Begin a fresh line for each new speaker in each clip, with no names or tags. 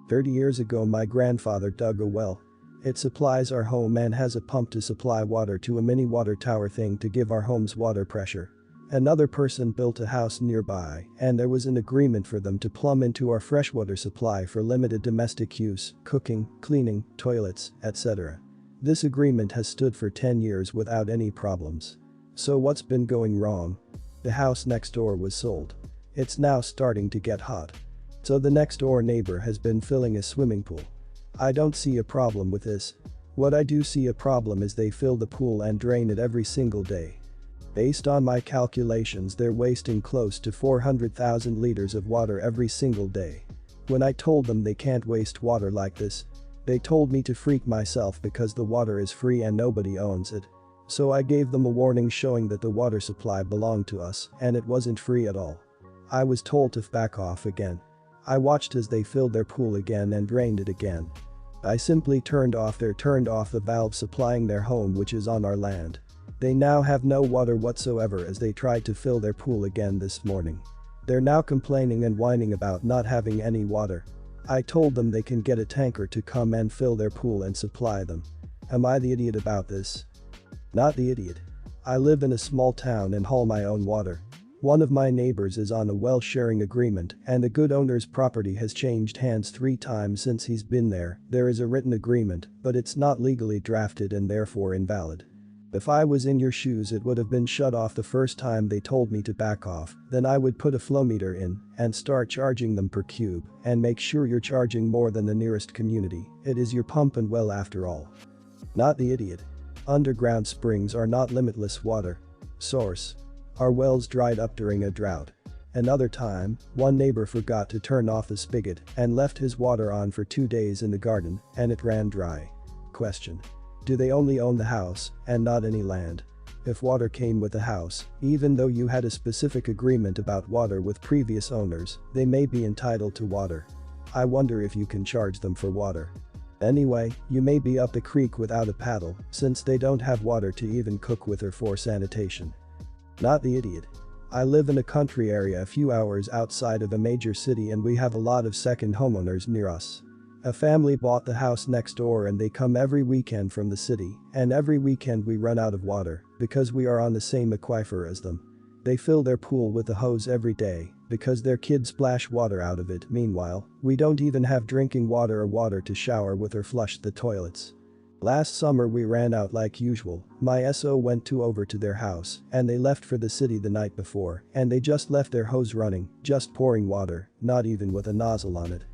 30 years ago my grandfather dug a well. It supplies our home and has a pump to supply water to a mini water tower thing to give our home's water pressure. Another person built a house nearby and there was an agreement for them to plumb into our freshwater supply for limited domestic use, cooking, cleaning, toilets, etc. This agreement has stood for 10 years without any problems. So what's been going wrong? The house next door was sold. It's now starting to get hot. So the next door neighbor has been filling a swimming pool. I don't see a problem with this. What I do see a problem is they fill the pool and drain it every single day. Based on my calculations they're wasting close to 400,000 liters of water every single day. When I told them they can't waste water like this, they told me to freak myself because the water is free and nobody owns it. So I gave them a warning showing that the water supply belonged to us and it wasn't free at all. I was told to back off again. I watched as they filled their pool again and drained it again. I simply turned off the valve supplying their home which is on our land. They now have no water whatsoever as they tried to fill their pool again this morning. They're now complaining and whining about not having any water. I told them they can get a tanker to come and fill their pool and supply them. Am I the idiot about this? Not the idiot. I live in a small town and haul my own water. One of my neighbors is on a well sharing agreement and the good owner's property has changed hands 3 times since he's been there. There is a written agreement, but it's not legally drafted and therefore invalid. If I was in your shoes it would have been shut off the first time they told me to back off, then I would put a flow meter in and start charging them per cube and make sure you're charging more than the nearest community. It is your pump and well after all. Not the idiot. Underground springs are not limitless water source. Our wells dried up during a drought. Another time, one neighbor forgot to turn off the spigot and left his water on for 2 days in the garden and it ran dry. Question. Do they only own the house and not any land? If water came with the house, even though you had a specific agreement about water with previous owners, they may be entitled to water. I wonder if you can charge them for water. Anyway, you may be up the creek without a paddle since they don't have water to even cook with or for sanitation. Not the idiot. I live in a country area a few hours outside of a major city and we have a lot of second homeowners near us. A family bought the house next door and they come every weekend from the city and every weekend we run out of water because we are on the same aquifer as them. They fill their pool with a hose every day because their kids splash water out of it. Meanwhile, we don't even have drinking water or water to shower with or flush the toilets. Last summer we ran out like usual. My SO went over to their house and they left for the city the night before and they just left their hose running, just pouring water, not even with a nozzle on it.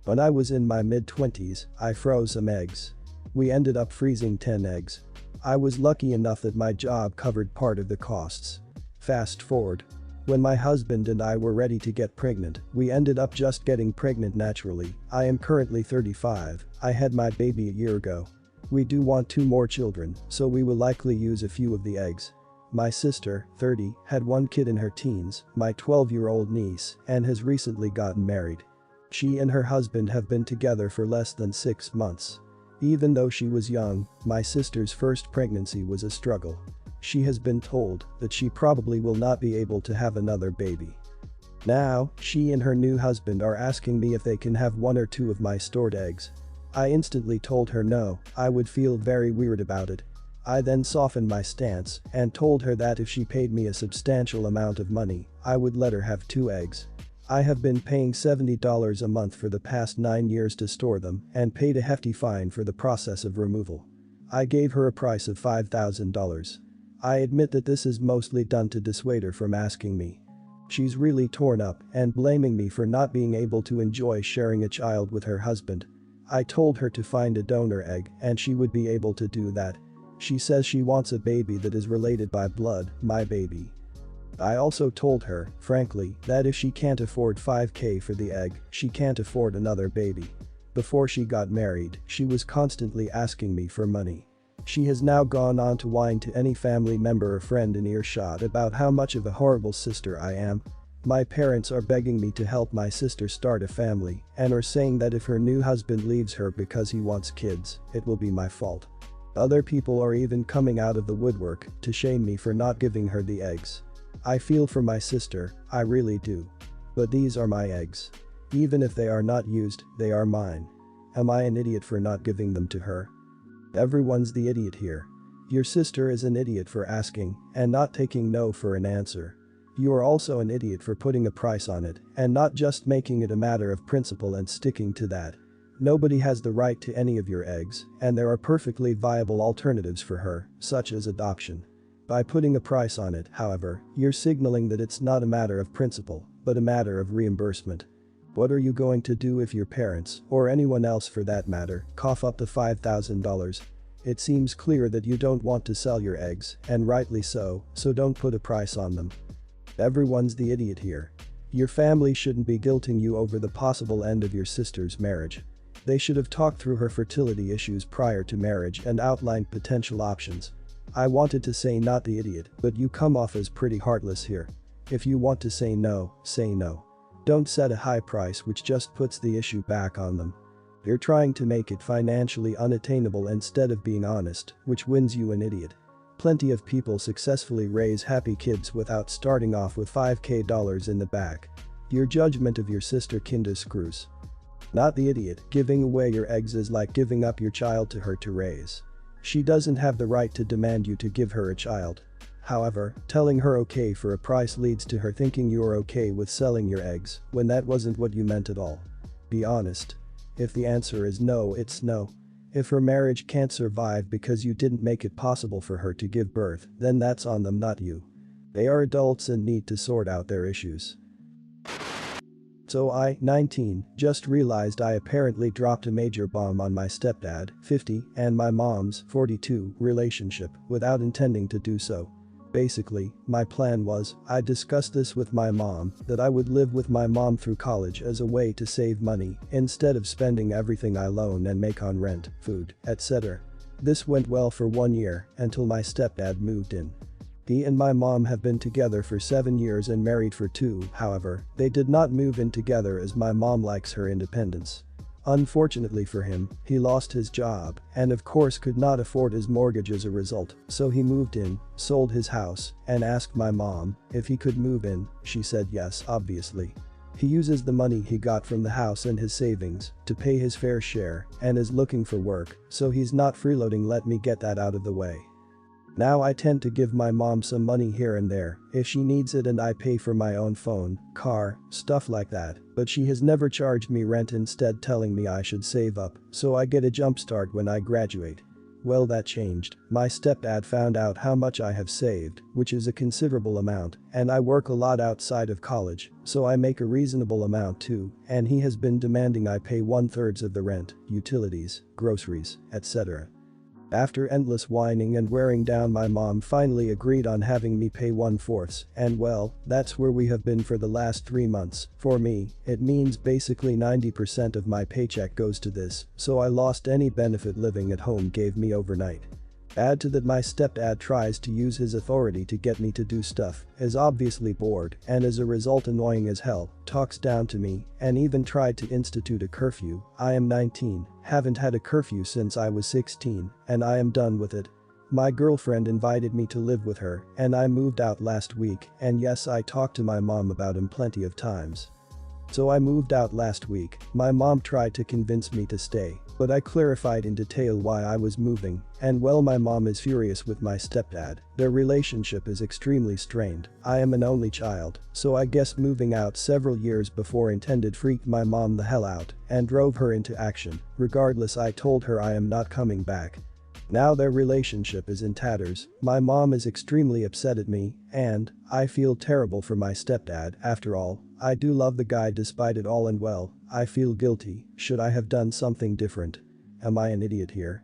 When I was in my mid-20s, I froze some eggs. We ended up freezing 10 eggs. I was lucky enough that my job covered part of the costs. Fast forward. When my husband and I were ready to get pregnant, we ended up just getting pregnant naturally. I am currently 35, I had my baby a year ago. We do want 2 more children, so we will likely use a few of the eggs. My sister, 30, had 1 kid in her teens, my 12-year-old niece, and has recently gotten married. She and her husband have been together for less than 6 months. Even though she was young, my sister's first pregnancy was a struggle. She has been told that she probably will not be able to have another baby. Now, she and her new husband are asking me if they can have 1 or 2 of my stored eggs. I instantly told her no, I would feel very weird about it. I then softened my stance and told her that if she paid me a substantial amount of money, I would let her have 2 eggs. I have been paying $70 a month for the past 9 years to store them and paid a hefty fine for the process of removal. I gave her a price of $5,000. I admit that this is mostly done to dissuade her from asking me. She's really torn up and blaming me for not being able to enjoy sharing a child with her husband. I told her to find a donor egg and she would be able to do that. She says she wants a baby that is related by blood, my baby. I also told her, frankly, that if she can't afford $5,000 for the egg, she can't afford another baby. Before she got married, she was constantly asking me for money. She has now gone on to whine to any family member or friend in earshot about how much of a horrible sister I am. My parents are begging me to help my sister start a family and are saying that if her new husband leaves her because he wants kids, it will be my fault. Other people are even coming out of the woodwork to shame me for not giving her the eggs. I feel for my sister, I really do. But these are my eggs. Even if they are not used, they are mine. Am I an idiot for not giving them to her? Everyone's the idiot here. Your sister is an idiot for asking and not taking no for an answer. You are also an idiot for putting a price on it and not just making it a matter of principle and sticking to that. Nobody has the right to any of your eggs, and there are perfectly viable alternatives for her, such as adoption. By putting a price on it, however, you're signaling that it's not a matter of principle, but a matter of reimbursement. What are you going to do if your parents, or anyone else for that matter, cough up the $5,000? It seems clear that you don't want to sell your eggs, and rightly so don't put a price on them. Everyone's the idiot here. Your family shouldn't be guilting you over the possible end of your sister's marriage. They should have talked through her fertility issues prior to marriage and outlined potential options. I wanted to say not the idiot, but you come off as pretty heartless here. If you want to say no, say no. Don't set a high price which just puts the issue back on them. You're trying to make it financially unattainable instead of being honest, which wins you an idiot. Plenty of people successfully raise happy kids without starting off with $5,000 in the back. Your judgment of your sister kinda screws. Not the idiot, giving away your eggs is like giving up your child to her to raise. She doesn't have the right to demand you to give her a child. However, telling her okay for a price leads to her thinking you are okay with selling your eggs when that wasn't what you meant at all. Be honest. If the answer is no, it's no. If her marriage can't survive because you didn't make it possible for her to give birth, then that's on them, not you. They are adults and need to sort out their issues. So I, 19, just realized I apparently dropped a major bomb on my stepdad, 50, and my mom's, 42, relationship without intending to do so. Basically, my plan was, I discussed this with my mom, that I would live with my mom through college as a way to save money instead of spending everything I loan and make on rent, food, etc. This went well for 1 year until my stepdad moved in. He and my mom have been together for 7 years and married for 2, however, they did not move in together as my mom likes her independence. Unfortunately for him, he lost his job and of course could not afford his mortgage as a result, so he moved in, sold his house, and asked my mom if he could move in. She said yes, obviously. He uses the money he got from the house and his savings to pay his fair share and is looking for work, so he's not freeloading. Let me get that out of the way. Now I tend to give my mom some money here and there if she needs it, and I pay for my own phone, car, stuff like that, but she has never charged me rent, instead telling me I should save up so I get a jump start when I graduate. Well, that changed. My stepdad found out how much I have saved, which is a considerable amount, and I work a lot outside of college, so I make a reasonable amount too, and he has been demanding I pay 1/3 of the rent, utilities, groceries, etc. After endless whining and wearing down, my mom finally agreed on having me pay 1/4, and well, that's where we have been for the last 3 months. For me, it means basically 90% of my paycheck goes to this, so I lost any benefit living at home gave me overnight. Add to that my stepdad tries to use his authority to get me to do stuff, is obviously bored, and as a result annoying as hell, talks down to me, and even tried to institute a curfew. I am 19, haven't had a curfew since I was 16, and I am done with it. My girlfriend invited me to live with her, and I moved out last week, and yes, I talked to my mom about him plenty of times. So I moved out last week. My mom tried to convince me to stay, but I clarified in detail why I was moving, and well, my mom is furious with my stepdad. Their relationship is extremely strained. I am an only child, so I guess moving out several years before intended freaked my mom the hell out and drove her into action. Regardless, I told her I am not coming back. Now their relationship is in tatters. My mom is extremely upset at me, and I feel terrible for my stepdad. After all, I do love the guy despite it all, and well, I feel guilty. Should I have done something different? Am I an idiot here?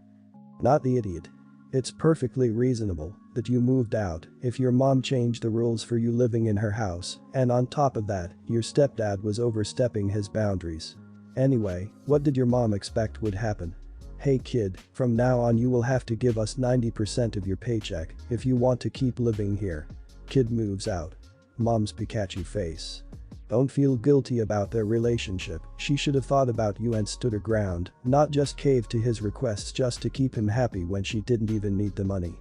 Not the idiot. It's perfectly reasonable that you moved out if your mom changed the rules for you living in her house, and on top of that, your stepdad was overstepping his boundaries. Anyway, what did your mom expect would happen? Hey kid, from now on you will have to give us 90% of your paycheck if you want to keep living here. Kid moves out. Mom's Pikachu face. Don't feel guilty about their relationship. She should have thought about you and stood her ground, not just caved to his requests just to keep him happy when she didn't even need the money.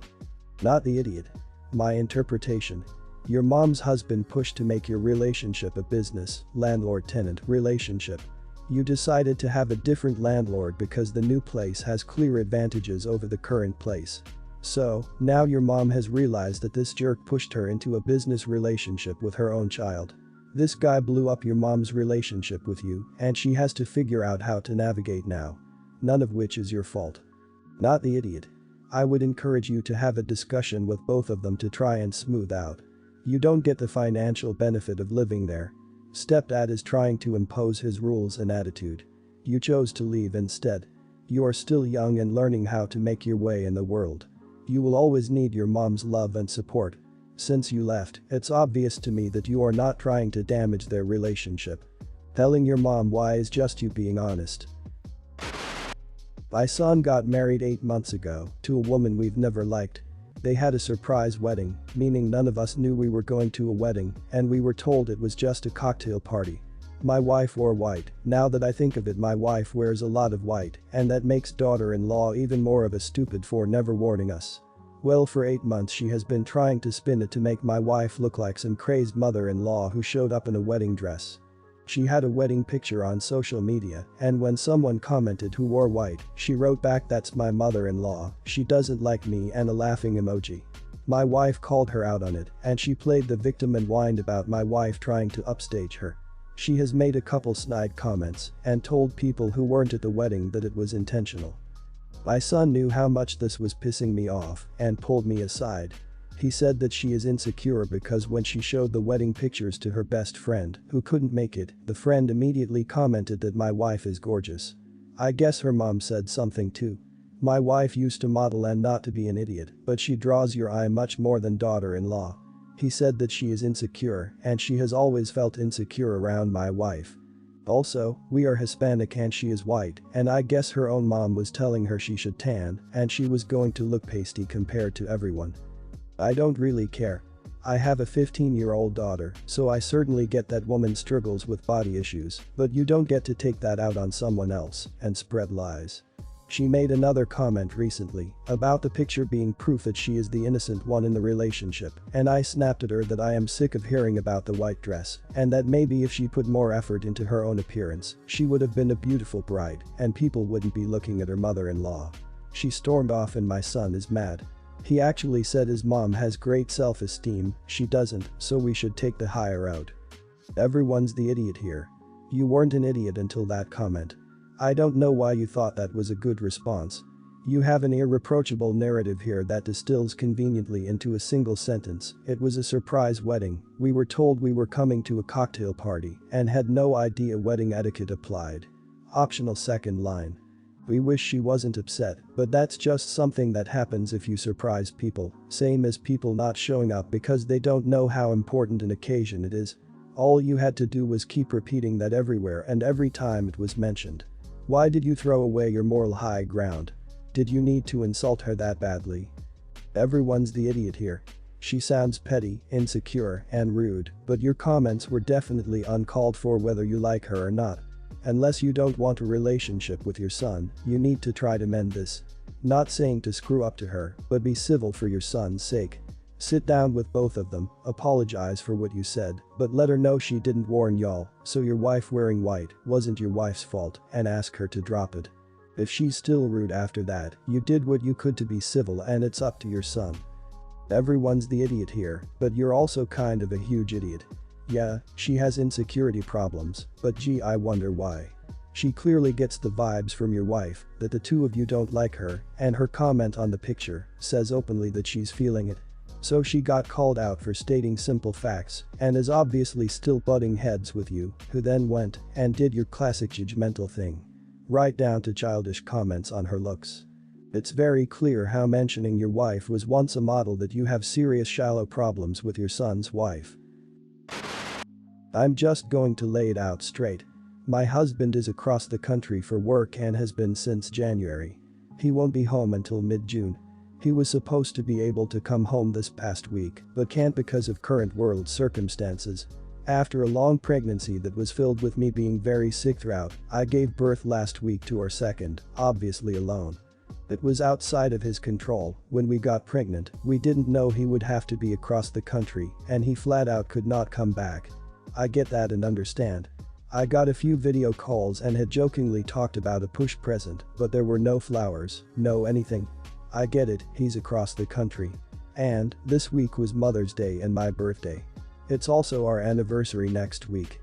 Not the idiot. My interpretation. Your mom's husband pushed to make your relationship a business, landlord-tenant relationship. You decided to have a different landlord because the new place has clear advantages over the current place. So, now your mom has realized that this jerk pushed her into a business relationship with her own child. This guy blew up your mom's relationship with you, and she has to figure out how to navigate now. None of which is your fault. Not the idiot. I would encourage you to have a discussion with both of them to try and smooth out. You don't get the financial benefit of living there. Stepdad is trying to impose his rules and attitude. You chose to leave instead. You are still young and learning how to make your way in the world. You will always need your mom's love and support. Since you left, it's obvious to me that you are not trying to damage their relationship. Telling your mom why is just you being honest. My son got married 8 months ago to a woman we've never liked. They had a surprise wedding, meaning none of us knew we were going to a wedding, and we were told it was just a cocktail party. My wife wore white. Now that I think of it, my wife wears a lot of white, and that makes daughter-in-law even more of a stupid for never warning us. Well, for 8 months she has been trying to spin it to make my wife look like some crazed mother-in-law who showed up in a wedding dress. She had a wedding picture on social media, and when someone commented who wore white, she wrote back, "That's my mother-in-law, she doesn't like me," and a laughing emoji. My wife called her out on it, and she played the victim and whined about my wife trying to upstage her. She has made a couple snide comments and told people who weren't at the wedding that it was intentional. My son knew how much this was pissing me off and pulled me aside. He said that she is insecure because when she showed the wedding pictures to her best friend, who couldn't make it, the friend immediately commented that my wife is gorgeous. I guess her mom said something too. My wife used to model and not to be an idiot, but she draws your eye much more than daughter-in-law. He said that she is insecure, and she has always felt insecure around my wife. Also, we are Hispanic and she is white, and I guess her own mom was telling her she should tan, and she was going to look pasty compared to everyone. I don't really care. I have a 15-year-old daughter, so I certainly get that woman struggles with body issues, but you don't get to take that out on someone else and spread lies. She made another comment recently about the picture being proof that she is the innocent one in the relationship, and I snapped at her that I am sick of hearing about the white dress, and that maybe if she put more effort into her own appearance, she would have been a beautiful bride and people wouldn't be looking at her mother-in-law. She stormed off and my son is mad. He actually said his mom has great self-esteem, she doesn't, so we should take the higher out. Everyone's the idiot here. You weren't an idiot until that comment. I don't know why you thought that was a good response. You have an irreproachable narrative here that distills conveniently into a single sentence. It was a surprise wedding, we were told we were coming to a cocktail party, and had no idea wedding etiquette applied. Optional second line. We wish she wasn't upset, but that's just something that happens if you surprise people, same as people not showing up because they don't know how important an occasion it is. All you had to do was keep repeating that everywhere and every time it was mentioned. Why did you throw away your moral high ground? Did you need to insult her that badly? Everyone's the idiot here. She sounds petty, insecure, and rude, but your comments were definitely uncalled for whether you like her or not. Unless you don't want a relationship with your son, you need to try to mend this. Not saying to screw up to her, but be civil for your son's sake. Sit down with both of them, apologize for what you said, but let her know she didn't warn y'all, so your wife wearing white wasn't your wife's fault, and ask her to drop it. If she's still rude after that, you did what you could to be civil and it's up to your son. Everyone's the idiot here, but you're also kind of a huge idiot. Yeah, she has insecurity problems, but gee, I wonder why. She clearly gets the vibes from your wife that the two of you don't like her, and her comment on the picture says openly that she's feeling it. So she got called out for stating simple facts and is obviously still butting heads with you, who then went and did your classic judgmental thing. Right down to childish comments on her looks. It's very clear how mentioning your wife was once a model that you have serious shallow problems with your son's wife. I'm just going to lay it out straight. My husband is across the country for work and has been since January. He won't be home until mid-June. He was supposed to be able to come home this past week, but can't because of current world circumstances. After a long pregnancy that was filled with me being very sick throughout, I gave birth last week to our second, obviously alone. It was outside of his control. When we got pregnant, we didn't know he would have to be across the country and he flat out could not come back. I get that and understand. I got a few video calls and had jokingly talked about a push present, but there were no flowers, no anything. I get it, he's across the country. And this week was Mother's Day and my birthday. It's also our anniversary next week.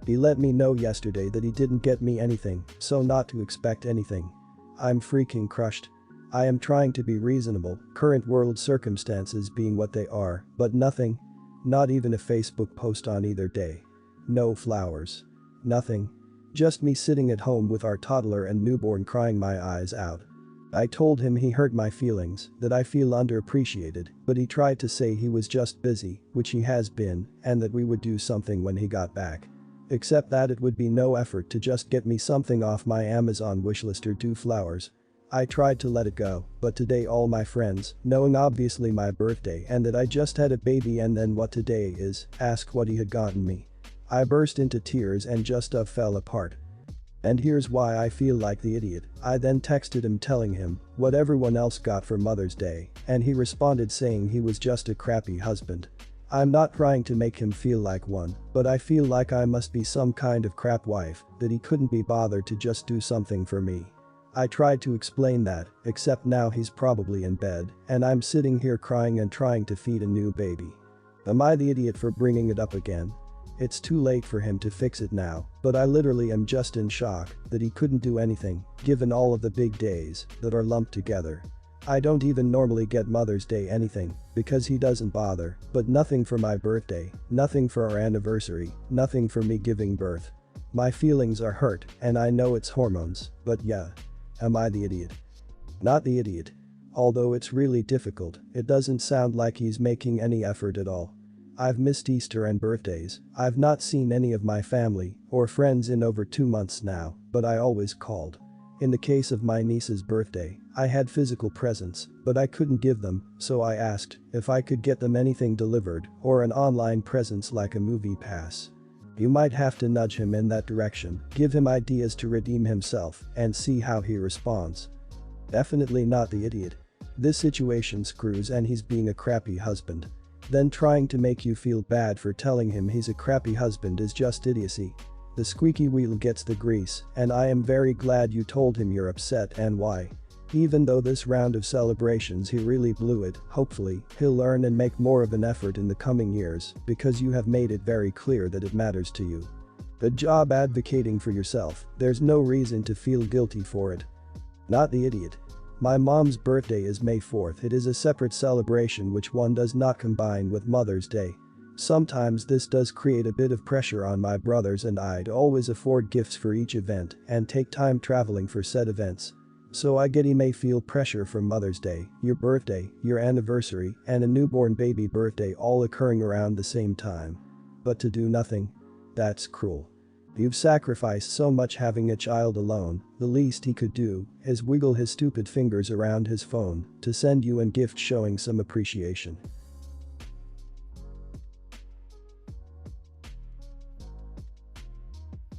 He let me know yesterday that he didn't get me anything, so not to expect anything. I'm freaking crushed. I am trying to be reasonable, current world circumstances being what they are, but nothing. Not even a Facebook post on either day. No flowers. Nothing. Just me sitting at home with our toddler and newborn crying my eyes out. I told him he hurt my feelings, that I feel underappreciated, but he tried to say he was just busy, which he has been, and that we would do something when he got back. Except that it would be no effort to just get me something off my Amazon wishlist or 2 flowers. I tried to let it go, but today all my friends, knowing obviously my birthday and that I just had a baby and then what today is, asked what he had gotten me. I burst into tears and just fell apart. And here's why I feel like the idiot. I then texted him telling him what everyone else got for Mother's Day, and he responded saying he was just a crappy husband. I'm not trying to make him feel like one, but I feel like I must be some kind of crap wife, that he couldn't be bothered to just do something for me. I tried to explain that, except now he's probably in bed, and I'm sitting here crying and trying to feed a new baby. Am I the idiot for bringing it up again? It's too late for him to fix it now, but I literally am just in shock that he couldn't do anything, given all of the big days that are lumped together. I don't even normally get Mother's Day anything, because he doesn't bother, but nothing for my birthday, nothing for our anniversary, nothing for me giving birth. My feelings are hurt, and I know it's hormones, but yeah. Am I the idiot? Not the idiot. Although it's really difficult, it doesn't sound like he's making any effort at all. I've missed Easter and birthdays, I've not seen any of my family or friends in over 2 months now, but I always called. In the case of my niece's birthday, I had physical presents, but I couldn't give them, so I asked if I could get them anything delivered or an online presents like a movie pass. You might have to nudge him in that direction, give him ideas to redeem himself, and see how he responds. Definitely not the idiot. This situation screws and he's being a crappy husband. Then trying to make you feel bad for telling him he's a crappy husband is just idiocy. The squeaky wheel gets the grease, and I am very glad you told him you're upset and why. Even though this round of celebrations he really blew it, hopefully, he'll learn and make more of an effort in the coming years because you have made it very clear that it matters to you. Good job advocating for yourself, there's no reason to feel guilty for it. Not the idiot. My mom's birthday is May 4th. It is a separate celebration which one does not combine with Mother's Day. Sometimes this does create a bit of pressure on my brothers and I to always afford gifts for each event and take time traveling for said events. So I get he may feel pressure from Mother's Day, your birthday, your anniversary, and a newborn baby birthday all occurring around the same time. But to do nothing? That's cruel. You've sacrificed so much having a child alone, the least he could do is wiggle his stupid fingers around his phone to send you a gift showing some appreciation.